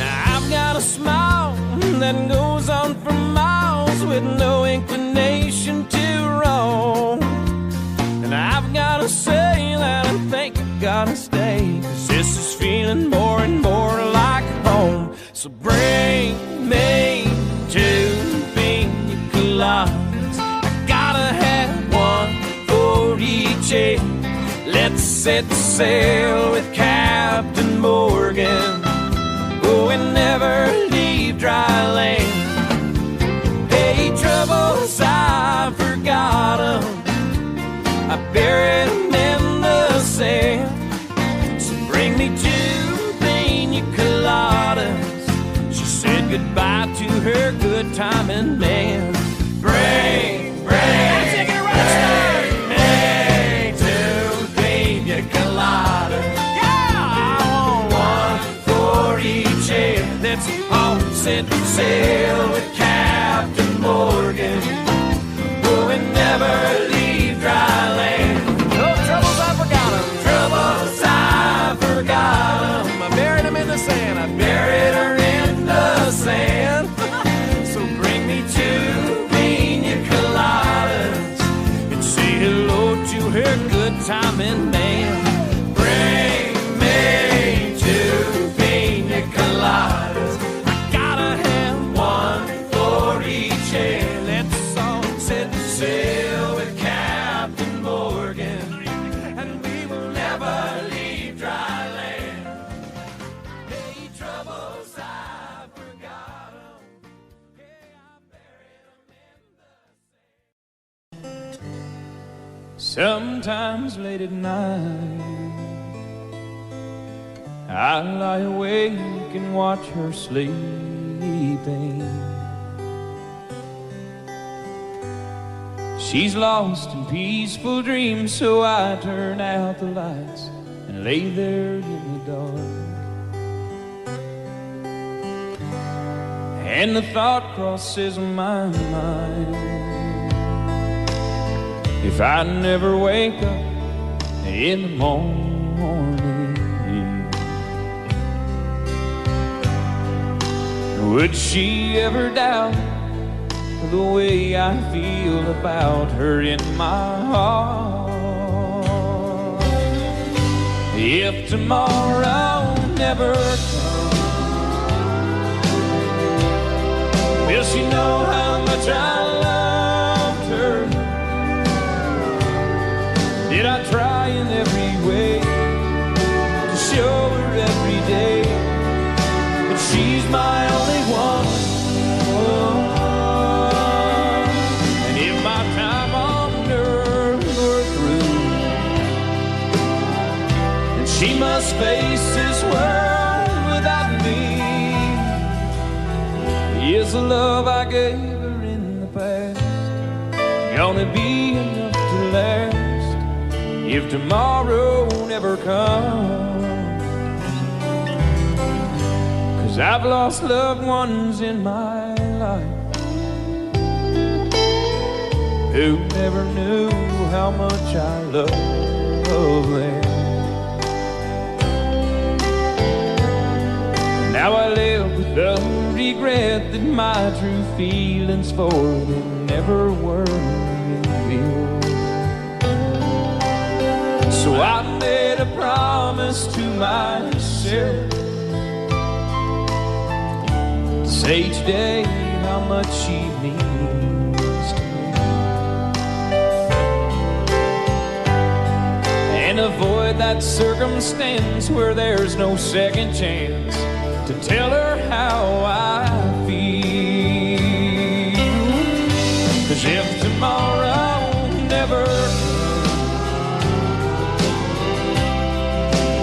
S6: Now I've got a smile that goes on for miles with no inclination to roam. And I've got to say that I think I gotta stay, 'cause this is feeling more and more like home. So bring me 2 pina coladas. I gotta have one for each head. Let's set sail with Captain Morgan. Oh, and never leave dry land. Hey, troubles, I forgot 'em. I buried 'em in the sand. So bring me 2 goodbye to her good timing man. Bring me two pina coladas. Yeah, I want one for each head. That's all set sail with Captain Morgan. We'll never leave dry land. No troubles, I forgot them. Troubles, I forgot them. I buried them in the sand. I buried her in the sand. So bring me two pina coladas and say hello to her good timing man. Bring me two pina coladas. I gotta have one for each head. Let's all set sail with Captain Morgan, and we will never leave dry land. Hey, troubles, I forgot 'em. Hey, I buried 'em in the sand. Sometimes late at night, I lie awake and watch her sleeping. She's lost in peaceful dreams, so I turn out the lights and lay there in the dark. And the thought crosses my mind, if I never wake up in the morning, would she ever doubt the way I feel about her in my heart? If tomorrow never comes, will she know how much I loved her? Did I try in every way to show her every day that she's my only one? And if my time on earth were through, then she must face this world without me. Is the love I gave her in the past gonna be enough to last if tomorrow never comes? 'Cause I've lost loved ones in my life who never knew how much I love them. Now I live with the regret that my true feelings for them never were revealed. So I made a promise to myself to say each day how much she means to me, and avoid that circumstance where there's no second chance to tell her how I feel. 'Cause if tomorrow never comes,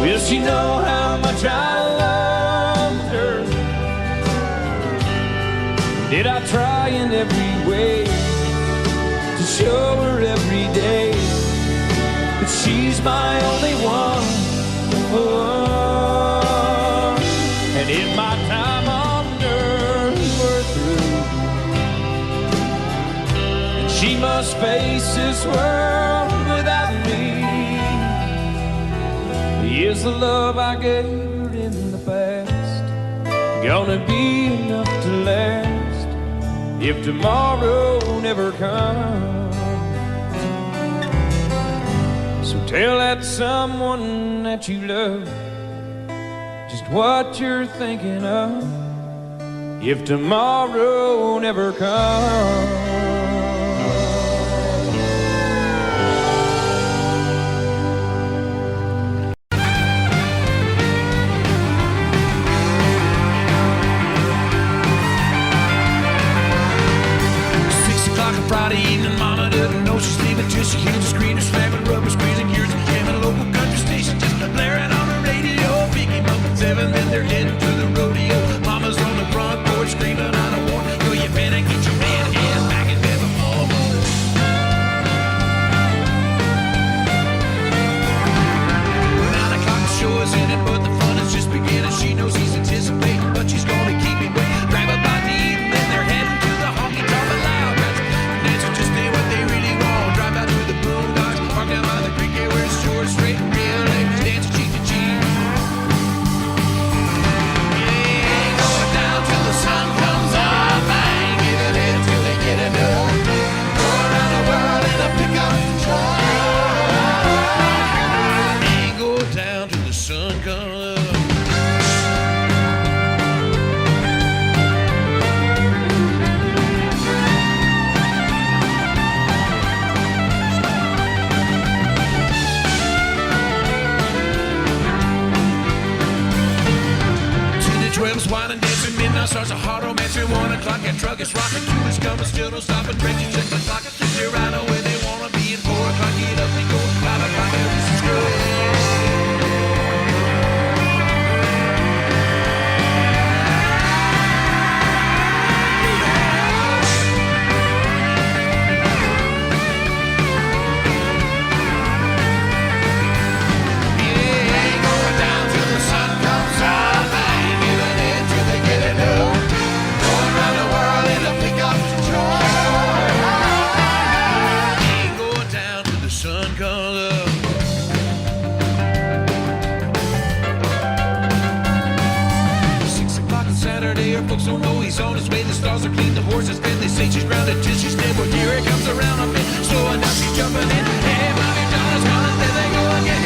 S6: will she know how much I loved her? Did I try in every way to show her every day that she's my only one? And if my time on earth were through, and she must face this world without me, is the love I gave her in the past gonna be enough to last if tomorrow never comes? So tell that someone that you love just what you're thinking of if tomorrow never comes.
S8: Friday evening, mama doesn't know she's leaving till she hears the screen, slamming rubber screens and gears, and a local country station just blaring on the radio. Pick him up at 7, then they're heading to the rodeo. Mama's on the front porch. comes winding, dancing, midnight starts a hard romance. At 1 o'clock, that truck is rocking. 2 is coming, still don't stop. And Reggie check the clock. 3, they're right away, they wanna be. At 4 o'clock, get up and go. 5 o'clock, Elvis is good. Folks don't know he's on his way. The stars are clean, the horses fed. They say she's grounded till she's dead. Well, here it comes around a bit. Slowing down, she's jumping in. Hey, Bobby John is gone. There they go again.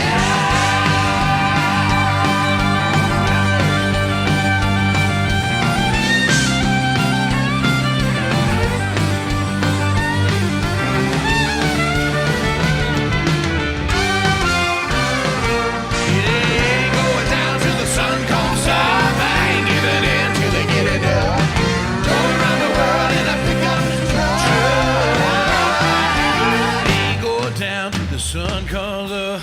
S8: Sun comes up.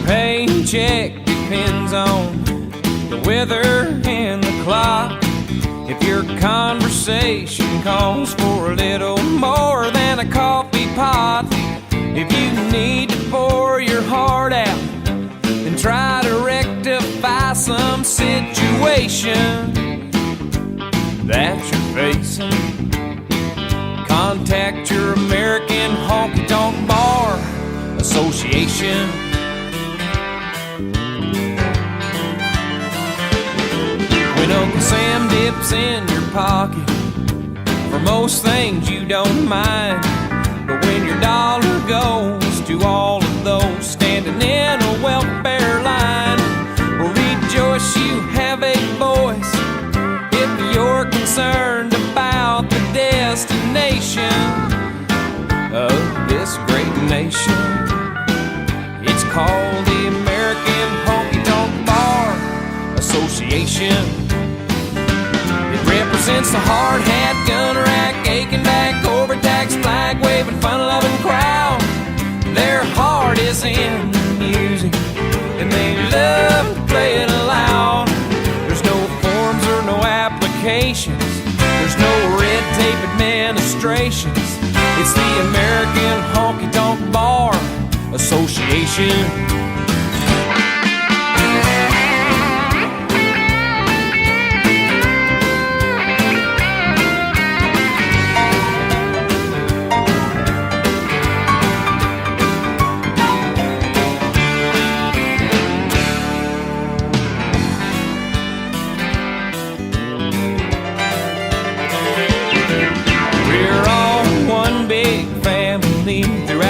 S7: Paycheck depends on the weather and the clock. If your conversation calls for a little more than a coffee pot, if you need to pour your heart out, then try to rectify some situation that you're facing. Contact your American Honky Tonk Bar Association. When Uncle Sam dips in your pocket, for most things you don't mind, but when your dollar goes to all of those standing in a welfare line, well, rejoice, you have a voice if you're concerned about the destination of this great nation. It's called the American Honky Tonk Bar Association. Represents the hard hat, gun rack, aching back, overtaxed, flag waving, fun loving crowd. Their heart is in the music, and they love to play it aloud. There's no forms or no applications, there's no red tape administrations. It's the American Honky Tonk Bar Association.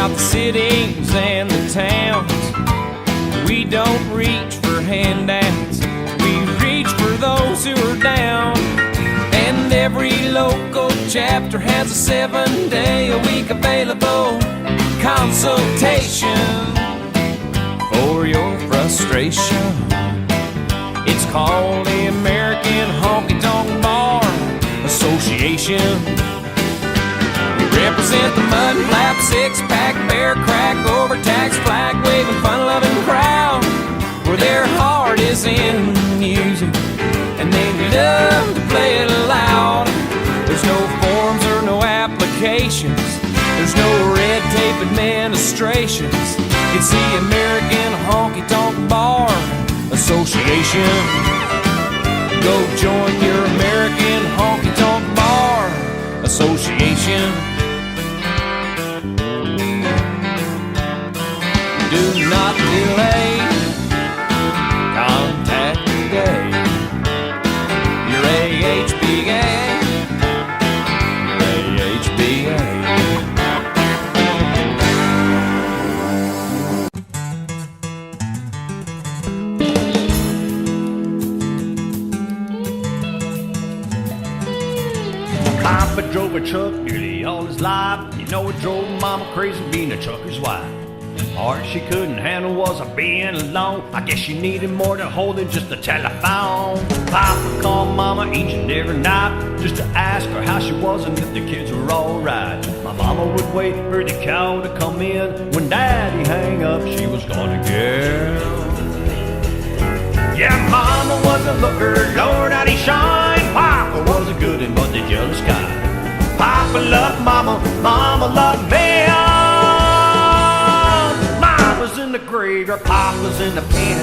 S7: The cities and the towns, we don't reach for handouts, we reach for those who are down. And every local chapter has a 7-day-a-week available consultation for your frustration. It's called the American Honky Tonk Bar Association.
S6: represent the mud flap, six-pack, bear crack, overtax, flag-waving, fun-loving crowd, where their heart is in music, and they love to play it loud. There's no forms or no applications, there's no red tape administrations. It's the American Honky Tonk Bar Association. Go join your American Honky Tonk Bar Association. Do not delay, contact today your AHBA, your AHBA.
S4: Papa drove a truck nearly all his life. You know it drove Mama crazy being a trucker's wife. Part she couldn't handle was a being alone. I guess she needed more than holding just a telephone. Papa called Mama each and every night just to ask her how she was and if the kids were alright. My Mama would wait for the call to come in. When Daddy hang up, she was gone again. Yeah, Mama was a looker, Lord how he shine. Papa was a good and but the jealous kind. Papa loved Mama, Mama loved me. Mama's in the graveyard, Papa's in the pen.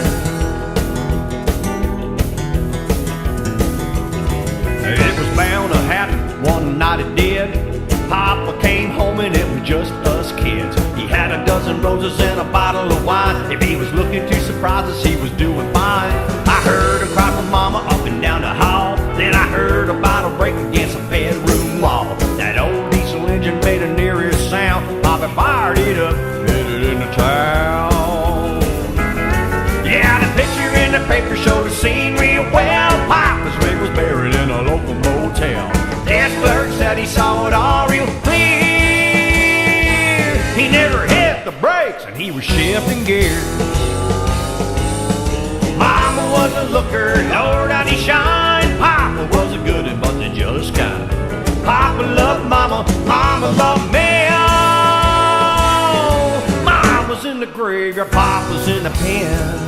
S4: It was bound to happen, one night it did. Papa came home and it was just us kids. He had a dozen roses and a bottle of wine. If he was looking too surprised us, he was doing fine. I heard him cry for Mama up and down the hall. Then I heard a bottle break against the bedroom wall. That old diesel engine made a near sound. Papa fired it up, headed into town. Yeah, the picture in the paper showed the scene real well. Papa's rig was buried in a local motel. This clerk said he saw it all real clear. He never hit the brakes and he was shifting gears. Mama was a looker, Lord how he shine. Papa was a good and but the jealous kind. Papa loved Mama, Mama loved me. Oh, Mama's in the graveyard, Papa's in the pen.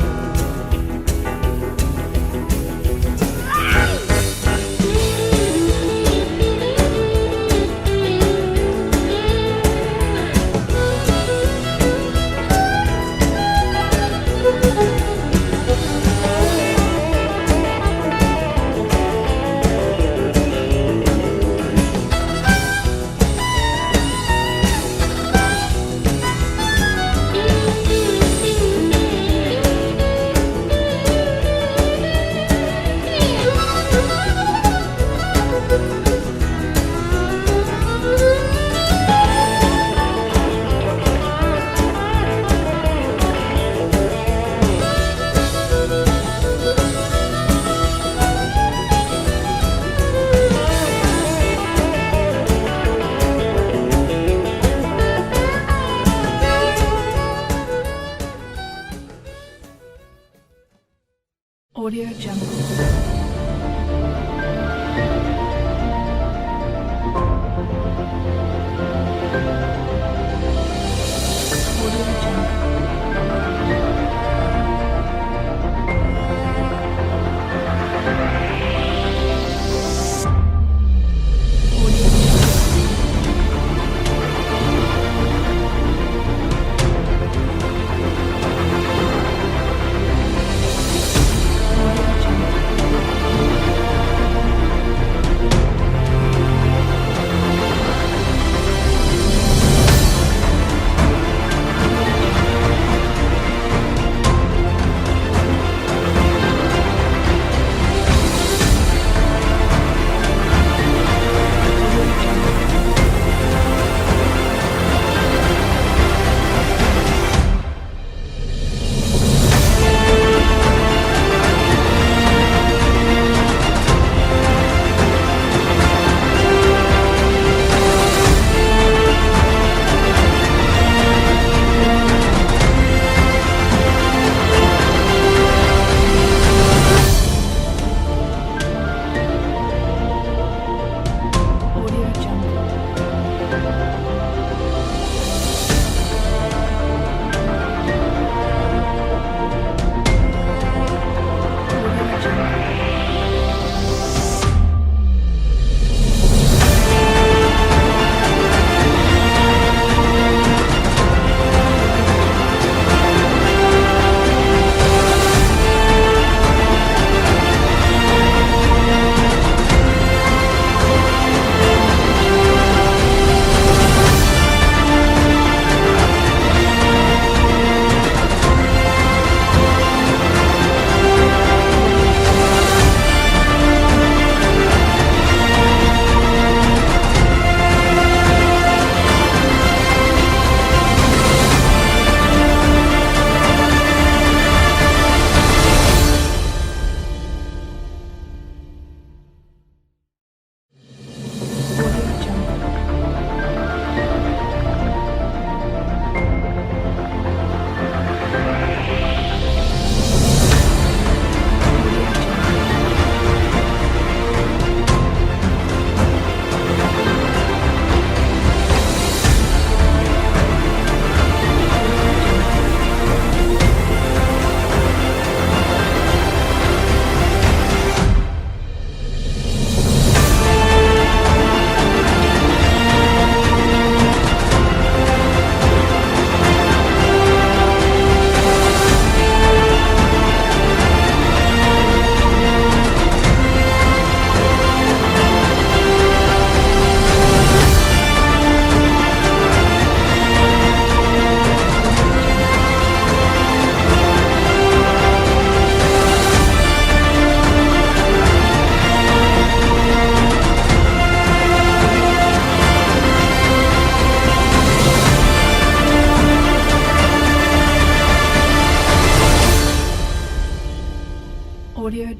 S9: Audio Jungle.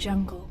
S9: jungle.